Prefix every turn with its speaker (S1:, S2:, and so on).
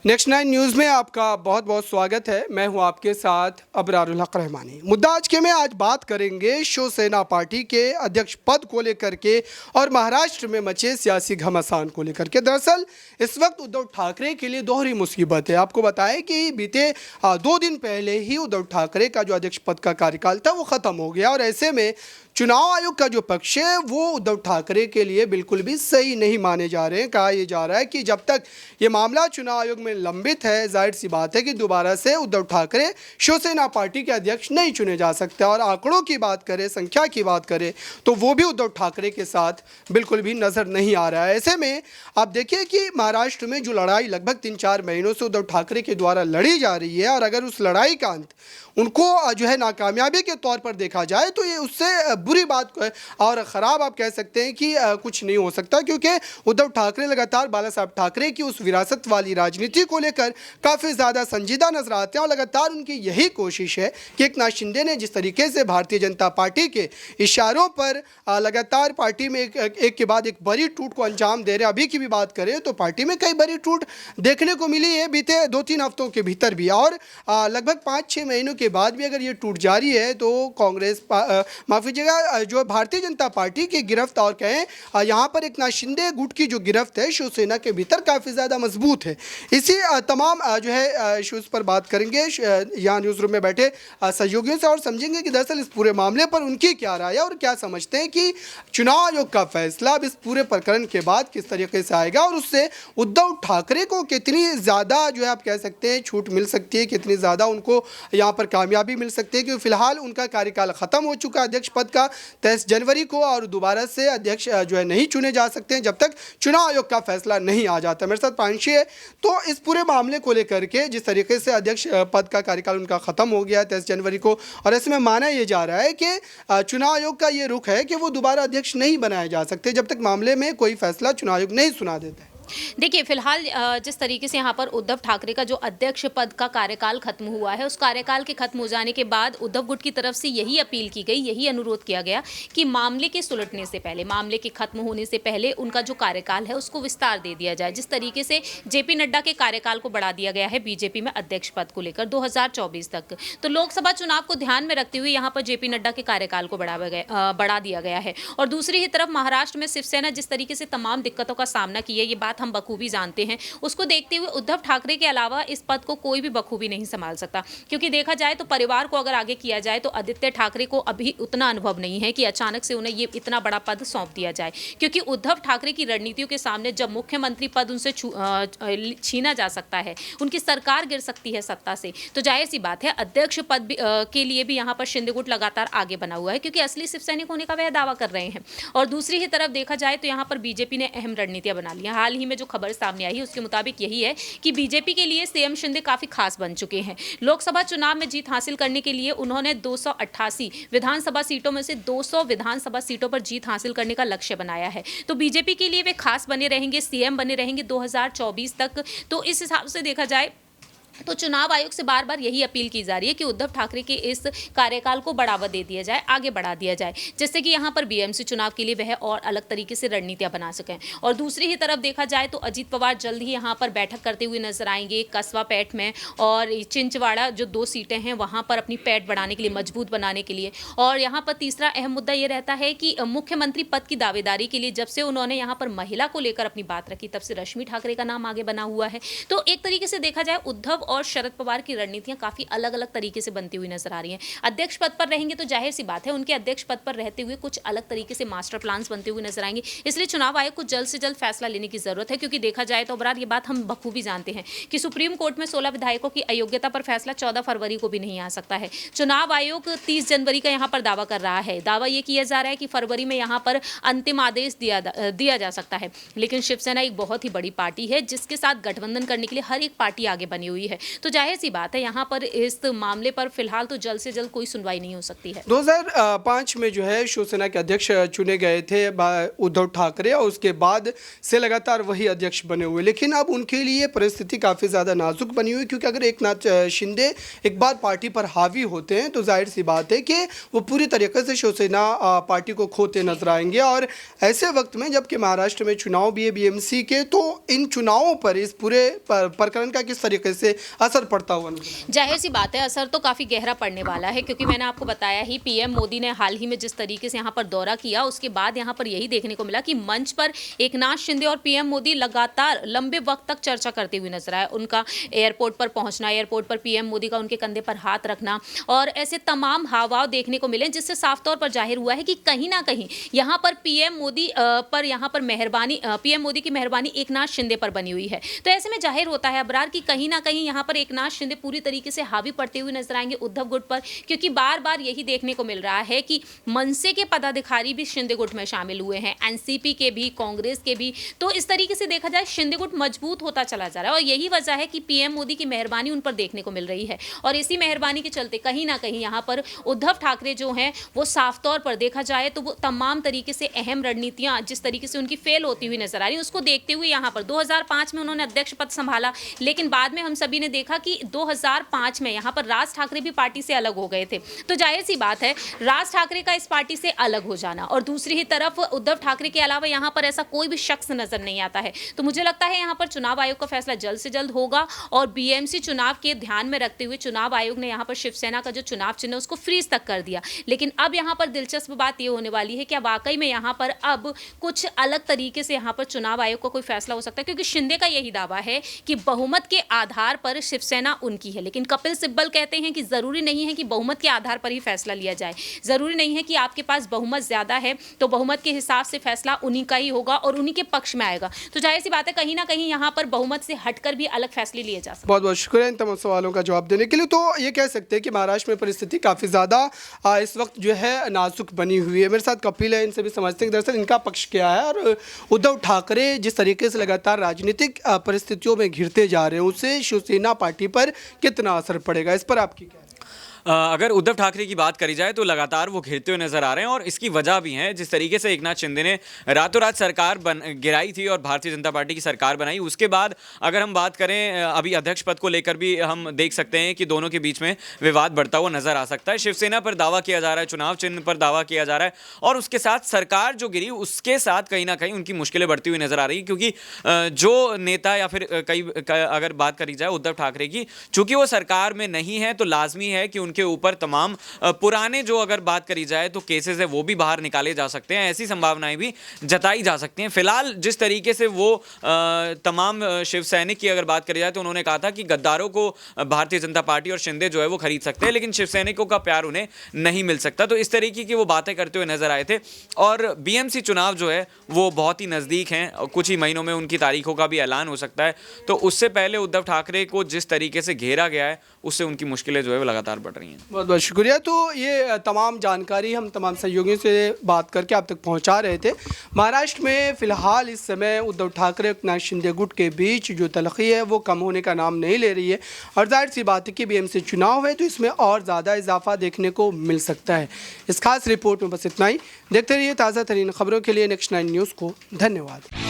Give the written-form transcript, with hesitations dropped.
S1: Next 9 news में आपका बहुत बहुत स्वागत है। मैं हूं आपके साथ अबरारुल हक रहमानी। मुद्दा आज के में आज बात करेंगे शिवसेना पार्टी के अध्यक्ष पद को लेकर के और महाराष्ट्र में मचे सियासी घमासान को लेकर के। दरअसल इस वक्त उद्धव ठाकरे के लिए दोहरी मुसीबत है। आपको बताएं कि बीते 2 दिन पहले ही उद्धव ठाकरे का जो अध्यक्ष पद का कार्यकाल था वो ख़त्म हो गया और ऐसे में चुनाव आयोग का जो पक्ष है वो उद्धव ठाकरे के लिए बिल्कुल भी सही नहीं माने जा रहे हैं। कहा यह जा रहा है कि जब तक ये मामला चुनाव आयोग में लंबित है, जाहिर सी बात है कि दोबारा से उद्धव ठाकरे शिवसेना पार्टी के अध्यक्ष नहीं चुने जा सकते। और आंकड़ों की बात करें, संख्या की बात करें तो वो भी उद्धव ठाकरे के साथ बिल्कुल भी नज़र नहीं आ रहा है। ऐसे में आप देखिए कि महाराष्ट्र में जो लड़ाई लगभग 3-4 महीनों से उद्धव ठाकरे के द्वारा लड़ी जा रही है और अगर उस लड़ाई का अंत उनको जो है नाकामयाबी के तौर पर देखा जाए तो ये उससे बुरी बात और ख़राब आप कह सकते हैं कि कुछ नहीं हो सकता, क्योंकि उद्धव ठाकरे लगातार बाला साहब ठाकरे की उस विरासत वाली राजनीति को लेकर काफ़ी ज़्यादा संजीदा नजर आते हैं और लगातार उनकी यही कोशिश है कि एकनाथ शिंदे ने जिस तरीके से भारतीय जनता पार्टी के इशारों पर लगातार पार्टी में एक के बाद एक बड़ी टूट को अंजाम दे रहे। अभी की भी बात करें तो पार्टी में कई बड़ी टूट देखने को मिली है बीते 2-3 हफ्तों के भीतर भी, और लगभग 5-6 महीनों के बाद भी अगर ये टूट जारी है तो कांग्रेस माफ़ कीजिएगा जो भारतीय जनता पार्टी की गिरफ्त और कहें यहाँ पर एकनाथ शिंदे गुट की जो गिरफ्त है शिवसेना के भीतर काफ़ी ज़्यादा मजबूत है। इसी तमाम जो है इश्यूज़ पर बात करेंगे यहाँ न्यूज़ रूम में बैठे सहयोगियों से और समझेंगे कि दरअसल इस पूरे मामले पर उनकी क्या राय है और क्या समझते हैं कि चुनाव आयोग का फैसला अब इस पूरे प्रकरण के बाद किस तरीके से आएगा और उससे उद्धव ठाकरे को कितनी ज़्यादा जो है आप कह सकते हैं छूट मिल सकती है, कितनी ज़्यादा उनको यहाँ पर कामयाबी मिल सकती है, क्योंकि फिलहाल उनका कार्यकाल ख़त्म हो चुका है अध्यक्ष पद का 23 जनवरी को और दोबारा से अध्यक्ष जो है नहीं चुने जा सकते हैं जब तक चुनाव आयोग का फैसला नहीं आ जाता। मेरे साथ पांशी है। तो इस पूरे मामले को लेकर के जिस तरीके से अध्यक्ष पद का कार्यकाल उनका ख़त्म हो गया है 23 जनवरी को, और ऐसे में माना यह जा रहा है कि चुनाव आयोग का ये रुख है कि वो दोबारा अध्यक्ष नहीं बनाए जा सकते जब तक मामले में कोई फैसला चुनाव आयोग नहीं सुना देता है।
S2: देखिए, फिलहाल जिस तरीके से यहाँ पर उद्धव ठाकरे का जो अध्यक्ष पद का कार्यकाल खत्म हुआ है, उस कार्यकाल के खत्म हो जाने के बाद उद्धव गुट की तरफ से यही अपील की गई, यही अनुरोध किया गया कि मामले के सुलटने से पहले, मामले के खत्म होने से पहले उनका जो कार्यकाल है उसको विस्तार दे दिया जाए। जिस तरीके से जेपी नड्डा के कार्यकाल को बढ़ा दिया गया है बीजेपी में अध्यक्ष पद को लेकर 2024 तक, तो लोकसभा चुनाव को ध्यान में रखते हुए यहाँ पर जेपी नड्डा के कार्यकाल को बढ़ा दिया गया है। और दूसरी ही तरफ महाराष्ट्र में शिवसेना जिस तरीके से तमाम दिक्कतों का सामना किया, ये बात हम बखूबी जानते हैं, उसको देखते हुए उद्धव ठाकरे के अलावा इस पद को कोई भी बखूबी नहीं संभाल सकता। क्योंकि देखा जाए तो परिवार को अगर आगे किया जाए तो आदित्य ठाकरे को अभी उतना अनुभव नहीं है कि अचानक से उन्हें ये इतना बड़ा पद सौंप दिया जाए, क्योंकि उद्धव ठाकरे की रणनीतियों के सामने जब मुख्यमंत्री पद उनसे छीना जा सकता है, उनकी सरकार गिर सकती है सत्ता से, तो जाहिर सी बात है अध्यक्ष पद के लिए भी यहाँ पर शिंदे गुट लगातार आगे बना हुआ है, क्योंकि असली शिव सैनिक होने का वह दावा कर रहे हैं। और दूसरी ही तरफ देखा जाए तो यहाँ पर बीजेपी ने अहम रणनीतियां बना ली। हाल ही में जो खबर सामने आई उसके मुताबिक यही है कि बीजेपी के लिए सीएम शिंदे काफी खास बन चुके हैं। लोकसभा चुनाव में जीत हासिल करने के लिए उन्होंने 288 विधानसभा सीटों में से 200 विधानसभा सीटों पर जीत हासिल करने का लक्ष्य बनाया है। तो बीजेपी के लिए वे खास बने रहेंगे, सीएम बने रहेंगे 2024 तक। तो इस हिसाब से देखा जाए तो चुनाव आयोग से बार बार यही अपील की जा रही है कि उद्धव ठाकरे के इस कार्यकाल को बढ़ावा दे दिया जाए, आगे बढ़ा दिया जाए, जिससे कि यहाँ पर बीएमसी चुनाव के लिए वह और अलग तरीके से रणनीतियां बना सकें। और दूसरी ही तरफ देखा जाए तो अजीत पवार जल्द ही यहाँ पर बैठक करते हुए नजर आएंगे कस्बा पैठ में, और चिंचवाड़ा जो 2 सीटें हैं वहाँ पर अपनी पैठ बढ़ाने के लिए, मजबूत बनाने के लिए। और यहाँ पर तीसरा अहम मुद्दा ये रहता है कि मुख्यमंत्री पद की दावेदारी के लिए जब से उन्होंने यहाँ पर महिला को लेकर अपनी बात रखी तब से रश्मि ठाकरे का नाम आगे बना हुआ है। तो एक तरीके से देखा जाए उद्धव और शरद पवार की रणनीतियां काफी अलग अलग तरीके से बनती हुई नजर आ रही हैं। अध्यक्ष पद पर रहेंगे तो जाहिर सी बात है उनके अध्यक्ष पद पर रहते हुए कुछ अलग तरीके से मास्टर प्लान्स बनते हुए नजर आएंगे। इसलिए चुनाव आयोग को जल्द से जल्द फैसला लेने की जरूरत है, क्योंकि देखा जाए तो बराबर ये बात हम बखूबी जानते हैं कि सुप्रीम कोर्ट में 16 विधायकों की अयोग्यता पर फैसला 14 फरवरी को भी नहीं आ सकता है। चुनाव आयोग 30 जनवरी का यहाँ पर दावा कर रहा है। दावा यह किया जा रहा है कि फरवरी में यहाँ पर अंतिम आदेश दिया जा सकता है। लेकिन शिवसेना एक बहुत ही बड़ी पार्टी है जिसके साथ गठबंधन करने के लिए हर एक पार्टी आगे बनी हुई है। है। तो जाहिर सी बात है यहाँ पर इस मामले पर फिलहाल तो जल्द से जल्द कोई सुनवाई नहीं हो सकती है।
S1: 2005 में जो है शिवसेना के अध्यक्ष चुने गए थे उद्धव ठाकरे, और उसके बाद से लगातार वही अध्यक्ष बने हुए, लेकिन अब उनके लिए परिस्थिति काफ़ी ज़्यादा नाजुक बनी हुई, क्योंकि अगर एकनाथ शिंदे एक बार पार्टी पर हावी होते हैं तो जाहिर सी बात है कि वो पूरी तरीके से शिवसेना पार्टी को खोते नजर आएंगे। और ऐसे वक्त में जबकि महाराष्ट्र में चुनाव भी है बीएमसी के, तो इन चुनावों पर इस पूरे प्रकरण का किस तरीके से असर पड़ता हुआ नजर आएगा?
S2: जाहिर सी बात है असर तो काफ़ी गहरा पड़ने वाला है, क्योंकि मैंने आपको बताया ही पीएम मोदी ने हाल ही में जिस तरीके से यहाँ पर दौरा किया, उसके बाद यहाँ पर यही देखने को मिला कि मंच पर एकनाथ शिंदे और पीएम मोदी लगातार लंबे वक्त तक चर्चा करते हुए नजर आए। उनका एयरपोर्ट पर पहुंचना, एयरपोर्ट पर पीएम मोदी का उनके कंधे पर हाथ रखना और ऐसे तमाम हावभाव देखने को मिले, जिससे साफ तौर पर जाहिर हुआ है कि कहीं ना कहीं यहाँ पर पीएम मोदी पीएम मोदी की मेहरबानी एकनाथ शिंदे पर बनी हुई है। तो ऐसे में जाहिर होता है अबरार कि कहीं ना कहीं यहाँ पर एकनाथ शिंदे पूरी तरीके से हावी पड़ते हुए नजर आएंगे उद्धव गुट पर, क्योंकि बार बार यही देखने को मिल रहा है कि मनसे के पदाधिकारी भी शिंदे गुट में शामिल हुए हैं, एनसीपी के भी, कांग्रेस के भी। तो इस तरीके से देखा जाए शिंदे गुट मजबूत होता चला जा रहा है, और यही वजह है कि पीएम मोदी की मेहरबानी उन पर देखने को मिल रही है। और इसी मेहरबानी के चलते कहीं ना कहीं यहाँ पर उद्धव ठाकरे जो हैं वो साफ तौर पर देखा जाए तो वो तमाम तरीके से अहम रणनीतियां जिस तरीके से उनकी फेल होती हुई नजर आ रही, उसको देखते हुए यहाँ पर 2005 में उन्होंने अध्यक्ष पद संभाला, लेकिन बाद में हम सभी ने देखा कि 2005 में यहाँ पर राज ठाकरे भी पार्टी से अलग हो गए थे। तो जाहिर सी बात है राज ठाकरे का इस पार्टी से अलग हो जाना, और दूसरी ही तरफ उद्धव ठाकरे के अलावा यहाँ पर ऐसा कोई भी शख्स नजर नहीं आता है। तो मुझे लगता है यहाँ पर चुनाव आयोग का फैसला जल्द से जल्द होगा, और बीएमसी चुनाव के ध्यान में रखते हुए चुनाव आयोग ने यहाँ पर शिवसेना का जो चुनाव चिन्ह उसको फ्रीज तक कर दिया। लेकिन अब यहाँ पर दिलचस्प बात यह होने वाली है कि वाकई में यहाँ पर अब कुछ अलग तरीके से यहाँ पर चुनाव आयोग का कोई फैसला हो सकता है, क्योंकि शिंदे का यही दावा है कि बहुमत के आधार पर शिवसेना उनकी है। लेकिन कपिल सिब्बल कहते हैं कि जरूरी नहीं है कि बहुमत के आधार पर ही फैसला लिया जाए, जरूरी नहीं है कि आपके पास बहुमत ज्यादा है तो बहुमत के हिसाब से फैसला उन्हीं का ही होगा और उन्हीं के पक्ष में आएगा। तो जाहिर सी बात है कहीं ना कहीं यहाँ पर बहुमत से हटकर भी अलग फैसले लिए जा सकते हैं।
S1: बहुत बहुत शुक्रिया इन तमाम सवालों का जवाब देने के लिए। तो ये कह सकते हैं कि महाराष्ट्र में परिस्थिति काफ़ी ज़्यादा इस वक्त जो है नाजुक बनी हुई है। मेरे साथ कपिल है, इनसे भी समझते हैं कि दरअसल इनका पक्ष क्या है, और उद्धव ठाकरे जिस तरीके से लगातार राजनीतिक परिस्थितियों में घिरते जा रहे हैं उससे शिवसेना पार्टी पर कितना असर पड़ेगा, इस पर आपकी क्या है?
S3: अगर उद्धव ठाकरे की बात करी जाए तो लगातार वो घिरते हुए नजर आ रहे हैं, और इसकी वजह भी है जिस तरीके से एकनाथ शिंदे ने रातों रात सरकार गिराई थी और भारतीय जनता पार्टी की सरकार बनाई। उसके बाद अगर हम बात करें अभी अध्यक्ष पद को लेकर भी हम देख सकते हैं कि दोनों के बीच में विवाद बढ़ता हुआ नजर आ सकता है। शिवसेना पर दावा किया जा रहा है, चुनाव चिन्ह पर दावा किया जा रहा है, और उसके साथ सरकार जो गिरी उसके साथ कहीं ना कहीं उनकी मुश्किलें बढ़ती हुई नजर आ रही है, क्योंकि जो नेता या फिर अगर बात करी जाए उद्धव ठाकरे की, चूंकि वो सरकार में नहीं है तो लाजमी है कि के ऊपर तमाम पुराने जो अगर बात करी जाए तो केसेस है वो भी बाहर निकाले जा सकते हैं, ऐसी संभावनाएं भी जताई जा सकती हैं। फिलहाल जिस तरीके से वो तमाम शिव सैनिक की अगर बात करी जाए तो उन्होंने कहा था कि गद्दारों को भारतीय जनता पार्टी और शिंदे जो है वो खरीद सकते हैं, लेकिन शिव सैनिकों का प्यार उन्हें नहीं मिल सकता। तो इस तरीके की वो बातें करते हुए नजर आए थे, और बीएमसी चुनाव जो है वो बहुत ही नज़दीक हैं, कुछ ही महीनों में उनकी तारीखों का भी ऐलान हो सकता है। तो उससे पहले उद्धव ठाकरे को जिस तरीके से घेरा गया है उससे उनकी मुश्किलें जो है वो लगातार बढ़ रही हैं।
S1: बहुत बहुत शुक्रिया। तो ये तमाम जानकारी हम तमाम सहयोगियों से बात करके आप तक पहुंचा रहे थे। महाराष्ट्र में फ़िलहाल इस समय उद्धव ठाकरे एकनाथ शिंदे गुट के बीच जो तलखी है वो कम होने का नाम नहीं ले रही है, और जाहिर सी बात है कि बीएमसी चुनाव है तो इसमें और ज़्यादा इजाफा देखने को मिल सकता है। इस खास रिपोर्ट में बस इतना ही। देखते रहिए ताज़ा तरीन खबरों के लिए नेक्स्ट 9 न्यूज़ को। धन्यवाद।